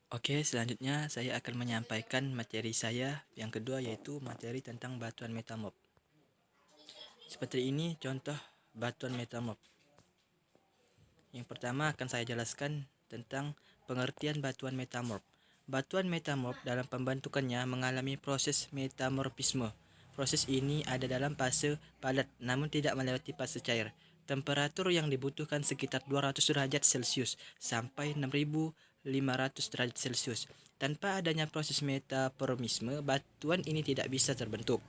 Oke, selanjutnya saya akan menyampaikan materi saya yang kedua, yaitu materi tentang batuan metamorf. Seperti ini contoh batuan metamorf. Yang pertama akan saya jelaskan tentang pengertian batuan metamorf. Batuan metamorf dalam pembentukannya mengalami proses metamorfisme. Proses ini ada dalam fase padat namun tidak melewati fase cair. Temperatur yang dibutuhkan sekitar 200 derajat Celcius sampai 6500 derajat Celcius. Tanpa adanya proses metamorfisme, batuan ini tidak bisa terbentuk.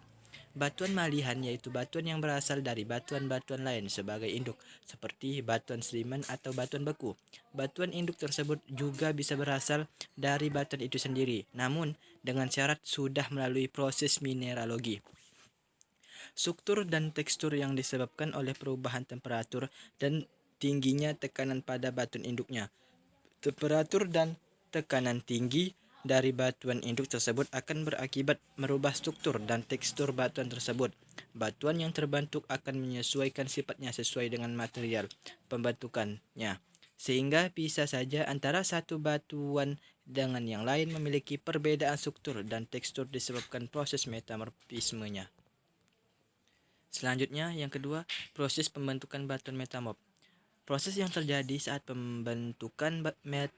Batuan malihan yaitu batuan yang berasal dari batuan-batuan lain sebagai induk, seperti batuan sedimen atau batuan beku. Batuan induk tersebut juga bisa berasal dari batuan itu sendiri, namun dengan syarat sudah melalui proses mineralogi. Struktur dan tekstur yang disebabkan oleh perubahan temperatur dan tingginya tekanan pada batuan induknya. Temperatur dan tekanan tinggi dari batuan induk tersebut akan berakibat merubah struktur dan tekstur batuan tersebut. Batuan yang terbentuk akan menyesuaikan sifatnya sesuai dengan material pembentukannya, sehingga bisa saja antara satu batuan dengan yang lain memiliki perbedaan struktur dan tekstur disebabkan proses metamorfismenya. Selanjutnya, yang kedua, proses pembentukan batuan metamorf. Proses yang terjadi saat pembentukan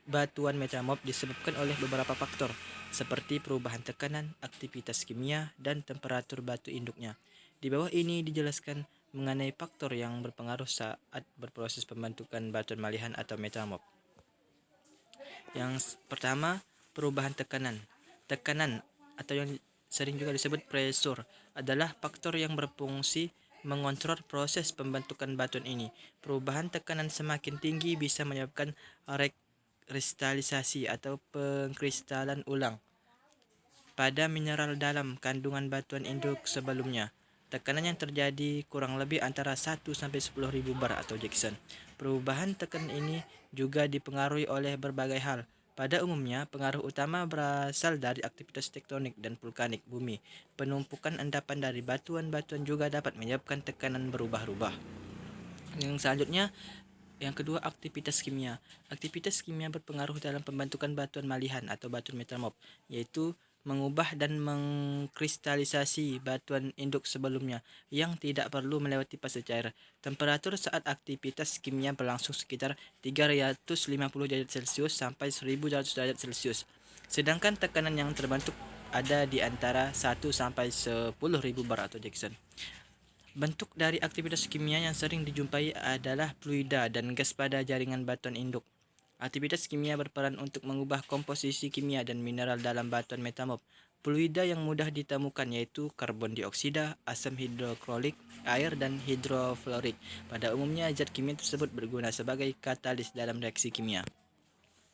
batuan metamorf disebabkan oleh beberapa faktor, seperti perubahan tekanan, aktivitas kimia, dan temperatur batu induknya. Di bawah ini dijelaskan mengenai faktor yang berpengaruh saat berproses pembentukan batuan malihan atau metamorf. Yang pertama, perubahan tekanan. Tekanan atau yang sering juga disebut pressure adalah faktor yang berfungsi mengontrol proses pembentukan batuan ini. Perubahan tekanan semakin tinggi bisa menyebabkan rekristalisasi atau pengkristalan ulang pada mineral dalam kandungan batuan induk sebelumnya. Tekanan yang terjadi kurang lebih antara 1 sampai 10.000 bar atau Jackson. Perubahan tekanan ini juga dipengaruhi oleh berbagai hal. Pada umumnya, pengaruh utama berasal dari aktivitas tektonik dan vulkanik bumi. Penumpukan endapan dari batuan-batuan juga dapat menyebabkan tekanan berubah-ubah. Yang selanjutnya, yang kedua, aktivitas kimia. Aktivitas kimia berpengaruh dalam pembentukan batuan malihan atau batuan metamorf, yaitu mengubah dan mengkristalisasi batuan induk sebelumnya yang tidak perlu melewati fase cair. Temperatur saat aktivitas kimia berlangsung sekitar 350 derajat Celcius sampai 1200 derajat Celcius. Sedangkan tekanan yang terbentuk ada di antara 1 sampai 10.000 bar atau Jackson. Bentuk dari aktivitas kimia yang sering dijumpai adalah fluida dan gas pada jaringan batuan induk. Aktivitas kimia berperan untuk mengubah komposisi kimia dan mineral dalam batuan metamorf. Fluida yang mudah ditemukan yaitu karbon dioksida, asam hidroklorik, air, dan hidrofluorik. Pada umumnya, zat kimia tersebut berguna sebagai katalis dalam reaksi kimia.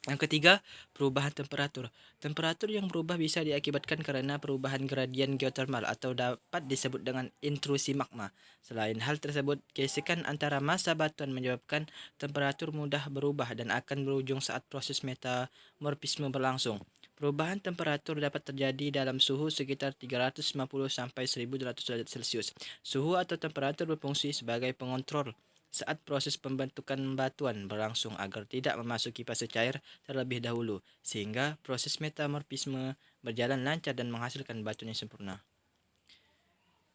Yang ketiga, perubahan temperatur. Temperatur yang berubah bisa diakibatkan karena perubahan gradien geotermal atau dapat disebut dengan intrusi magma. Selain hal tersebut, gesekan antara massa batuan menyebabkan temperatur mudah berubah dan akan berujung saat proses metamorfisme berlangsung. Perubahan temperatur dapat terjadi dalam suhu sekitar 350 sampai 1200 derajat Celcius. Suhu atau temperatur berfungsi sebagai pengontrol saat proses pembentukan batuan berlangsung agar tidak memasuki fase cair terlebih dahulu, sehingga proses metamorfisme berjalan lancar dan menghasilkan batuan yang sempurna.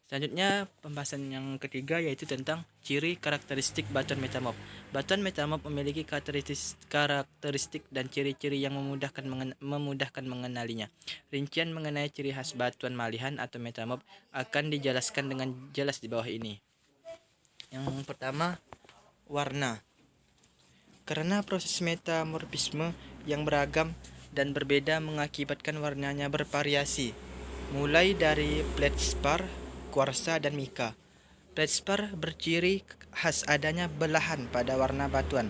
Selanjutnya, pembahasan yang ketiga yaitu tentang ciri karakteristik batuan metamorf. Batuan metamorf memiliki karakteristik dan ciri-ciri yang memudahkan mengenalinya. Rincian mengenai ciri khas batuan malihan atau metamorf akan dijelaskan dengan jelas di bawah ini. Yang pertama, warna. Karena proses metamorfisme yang beragam dan berbeda mengakibatkan warnanya bervariasi, mulai dari feldspar, kuarsa, dan mika. Feldspar berciri khas adanya belahan pada warna batuan.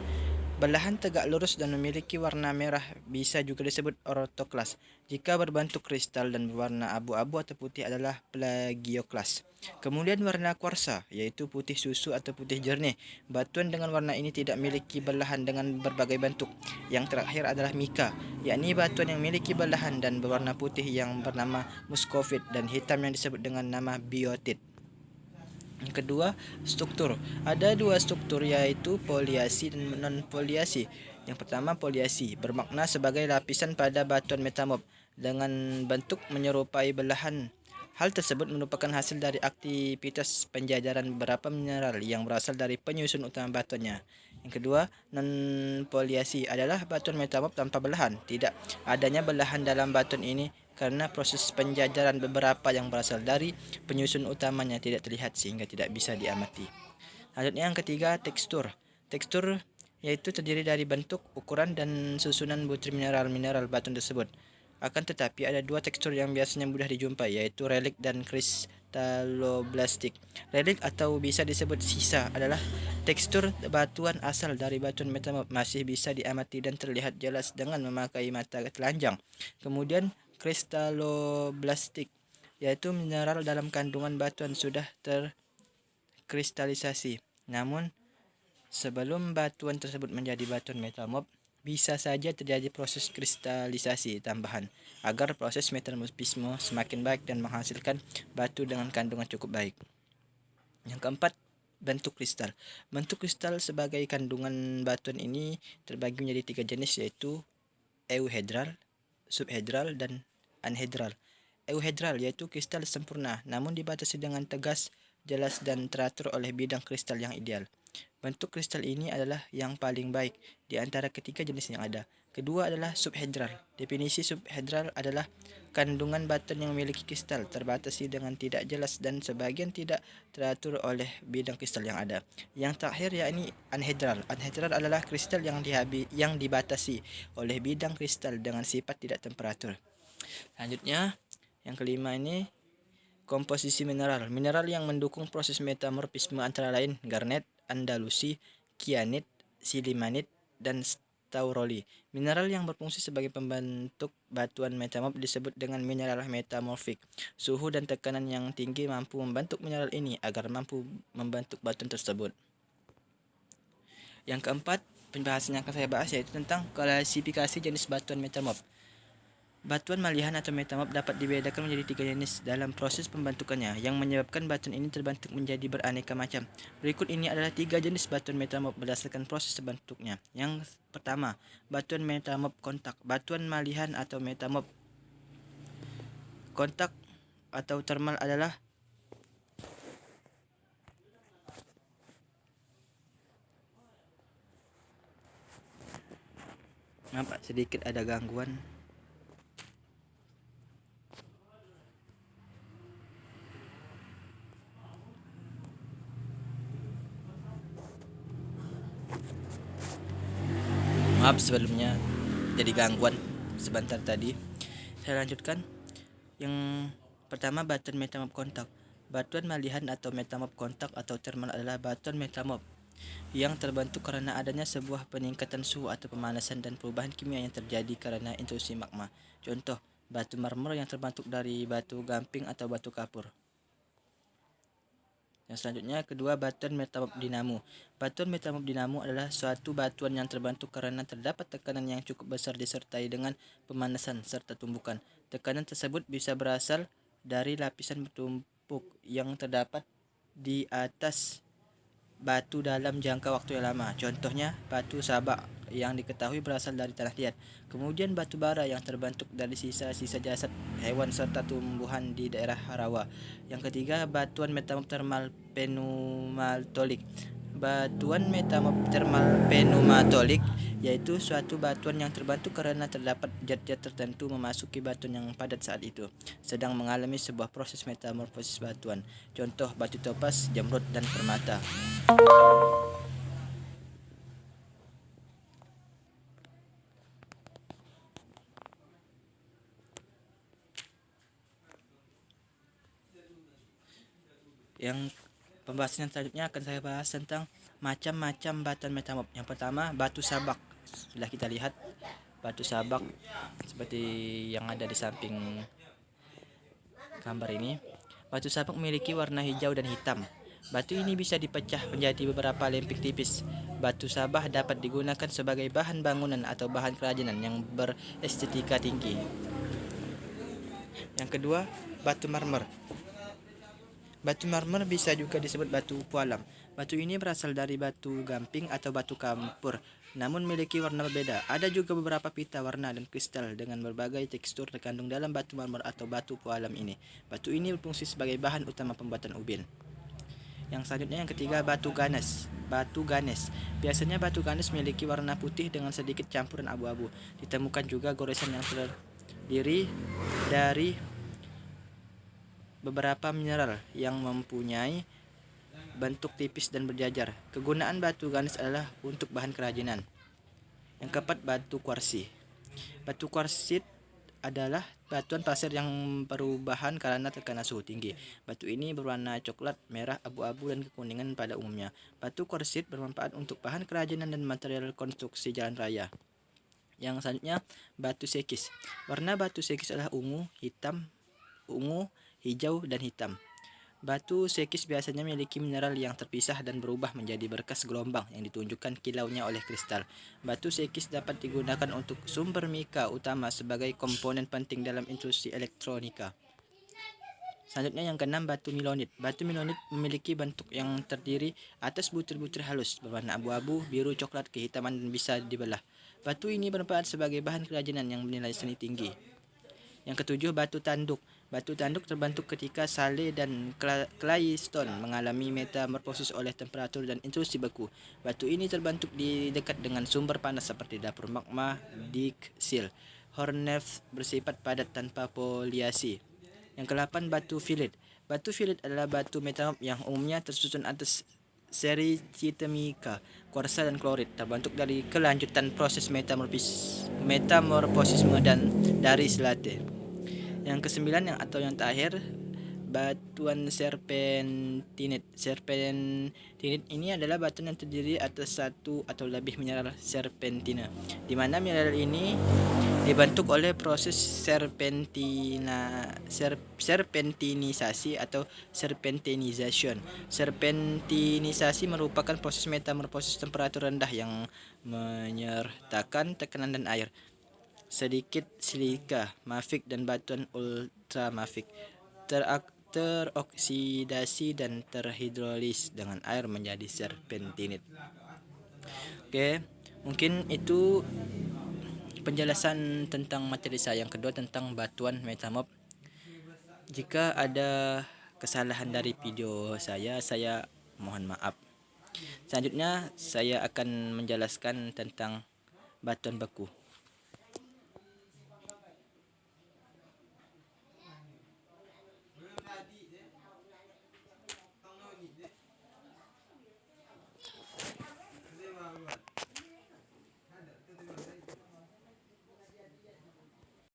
Belahan tegak lurus dan memiliki warna merah bisa juga disebut ortoklas. Jika berbentuk kristal dan berwarna abu-abu atau putih adalah plagioklas. Kemudian warna kuarsa, yaitu putih susu atau putih jernih. Batuan dengan warna ini tidak memiliki belahan dengan berbagai bentuk. Yang terakhir adalah mika, yakni batuan yang memiliki belahan dan berwarna putih yang bernama muscovite dan hitam yang disebut dengan nama biotit. Yang kedua, struktur. Ada dua struktur yaitu foliasi dan non-foliasi. Yang pertama, foliasi bermakna sebagai lapisan pada batuan metamorf dengan bentuk menyerupai belahan. Hal tersebut merupakan hasil dari aktivitas penjajaran beberapa mineral yang berasal dari penyusun utama batuannya. Yang kedua, non-foliasi adalah batuan metamorf tanpa belahan. Tidak adanya belahan dalam batuan ini karena proses penjajaran beberapa yang berasal dari penyusun utamanya tidak terlihat sehingga tidak bisa diamati. Selanjutnya yang ketiga, tekstur. Tekstur yaitu terdiri dari bentuk, ukuran, dan susunan butir mineral-mineral batuan tersebut. Akan tetapi ada dua tekstur yang biasanya mudah dijumpai, yaitu relik dan kristaloblastik. Relik atau bisa disebut sisa adalah tekstur batuan asal dari batuan metamorf, masih bisa diamati dan terlihat jelas dengan memakai mata telanjang. Kemudian kristaloblastik yaitu mineral dalam kandungan batuan sudah terkristalisasi. Namun sebelum batuan tersebut menjadi batuan metamorf, bisa saja terjadi proses kristalisasi tambahan agar proses metamorfisme semakin baik dan menghasilkan batu dengan kandungan cukup baik. Yang keempat, bentuk kristal. Bentuk kristal sebagai kandungan batuan ini terbagi menjadi tiga jenis, yaitu euhedral, subhedral, dan anhedral. Euhedral yaitu kristal sempurna namun dibatasi dengan tegas, jelas, dan teratur oleh bidang kristal yang ideal. Bentuk kristal ini adalah yang paling baik di antara ketiga jenis yang ada. Kedua adalah subhedral. Definisi subhedral adalah kandungan batuan yang memiliki kristal terbatasi dengan tidak jelas dan sebagian tidak teratur oleh bidang kristal yang ada. Yang terakhir yakni anhedral. Anhedral adalah kristal yang dibatasi oleh bidang kristal dengan sifat tidak teratur. Selanjutnya, yang kelima ini komposisi mineral. Mineral yang mendukung proses metamorfisme antara lain garnet, andalusi, kyanit, silimanit, dan stauroli. Mineral yang berfungsi sebagai pembentuk batuan metamorf disebut dengan mineral metamorfik. Suhu dan tekanan yang tinggi mampu membentuk mineral ini agar mampu membentuk batuan tersebut. Yang keempat, pembahasan yang akan saya bahas yaitu tentang klasifikasi jenis batuan metamorf. Batuan malihan atau metamorf dapat dibedakan menjadi tiga jenis dalam proses pembentukannya yang menyebabkan batuan ini terbentuk menjadi beraneka macam. Berikut ini adalah tiga jenis batuan metamorf berdasarkan proses terbentuknya. Yang pertama, batuan metamorf kontak. Batuan malihan atau metamorf kontak atau thermal adalah sedikit ada gangguan. Maaf sebelumnya jadi gangguan sebentar tadi. Saya lanjutkan. Yang pertama, batuan metamorf kontak. Batuan malihan atau metamorf kontak atau thermal adalah batuan metamorf yang terbentuk karena adanya sebuah peningkatan suhu atau pemanasan dan perubahan kimia yang terjadi karena intrusi magma. Contoh, batu marmer yang terbentuk dari batu gamping atau batu kapur. Yang selanjutnya, kedua, batuan metamorf dinamo. Batuan metamorf dinamo adalah suatu batuan yang terbentuk karena terdapat tekanan yang cukup besar disertai dengan pemanasan serta tumbukan. Tekanan tersebut bisa berasal dari lapisan bertumpuk yang terdapat di atas batu dalam jangka waktu yang lama. Contohnya, batu sabak yang diketahui berasal dari tanah liat. Kemudian batu bara yang terbentuk dari sisa-sisa jasad hewan serta tumbuhan di daerah rawa. Yang ketiga, batuan metamorf thermal pneumatolik. Batuan metamorf thermal pneumatolik yaitu suatu batuan yang terbentuk karena terdapat zat-zat tertentu memasuki batuan yang padat saat itu sedang mengalami sebuah proses metamorfosis batuan. Contoh, batu topas, jamrud, dan permata. Yang pembahasan selanjutnya akan saya bahas tentang macam-macam batuan metamorf. Yang pertama, batu sabak. Sudah kita lihat batu sabak seperti yang ada di samping gambar ini. Batu sabak memiliki warna hijau dan hitam. Batu ini bisa dipecah menjadi beberapa lempeng tipis. Batu sabak dapat digunakan sebagai bahan bangunan atau bahan kerajinan yang berestetika tinggi. Yang kedua, batu marmer. Batu marmer bisa juga disebut batu pualam. Batu ini berasal dari batu gamping atau batu kapur. namun memiliki warna berbeda. Ada juga beberapa pita warna dan kristal dengan berbagai tekstur terkandung dalam batu marmer atau batu pualam ini. Batu ini berfungsi sebagai bahan utama pembuatan ubin. Yang selanjutnya yang ketiga, batu ganes. Batu ganes. Biasanya batu ganes memiliki warna putih dengan sedikit campuran abu-abu. Ditemukan juga goresan yang terdiri dari beberapa mineral yang mempunyai bentuk tipis dan berjajar. Kegunaan batu ganes adalah untuk bahan kerajinan. Yang keempat, batu kuarsi. Batu kuarsit adalah batuan pasir yang perubahan karena terkena suhu tinggi. Batu ini berwarna coklat, merah, abu-abu, dan kekuningan pada umumnya. Batu kuarsit bermanfaat untuk bahan kerajinan dan material konstruksi jalan raya. Yang selanjutnya, batu sekis. Warna batu sekis adalah ungu, hijau, dan hitam. Batu sekis biasanya memiliki mineral yang terpisah dan berubah menjadi berkas gelombang yang ditunjukkan kilaunya oleh kristal. Batu sekis dapat digunakan untuk sumber mika utama sebagai komponen penting dalam industri elektronika. Selanjutnya yang keenam, batu milonit. Batu milonit memiliki bentuk yang terdiri atas butir-butir halus berwarna abu-abu, biru, coklat, kehitaman, dan bisa dibelah. Batu ini bermanfaat sebagai bahan kerajinan yang bernilai seni tinggi. Yang ketujuh, batu tanduk. Batu tanduk terbentuk ketika sale dan claystone mengalami metamorfosis oleh temperatur dan intrusi beku. Batu ini terbentuk di dekat dengan sumber panas seperti dapur magma, dig, seal. Hornef bersifat padat tanpa foliasi. Yang ke-8, batu filit. Batu filit adalah batu metamorf yang umumnya tersusun atas seri citemika, kuarsa, dan klorit, terbentuk dari kelanjutan proses metamorfisme dan dari selate. Yang ke-9 yang terakhir, batuan serpentinit. Serpentinit ini adalah batuan yang terdiri atas satu atau lebih mineral serpentina, di mana mineral ini dibentuk oleh proses serpentinisasi atau serpentinization. Serpentinisasi merupakan proses metamorfosis temperatur rendah yang menyertakan tekanan dan air, sedikit silika, mafik, dan batuan ultramafik teroksidasi dan terhidrolis dengan air menjadi serpentinit. Oke, mungkin itu penjelasan tentang materi saya yang kedua tentang batuan metamorf. Jika ada kesalahan dari video saya mohon maaf. Selanjutnya saya akan menjelaskan tentang batuan beku.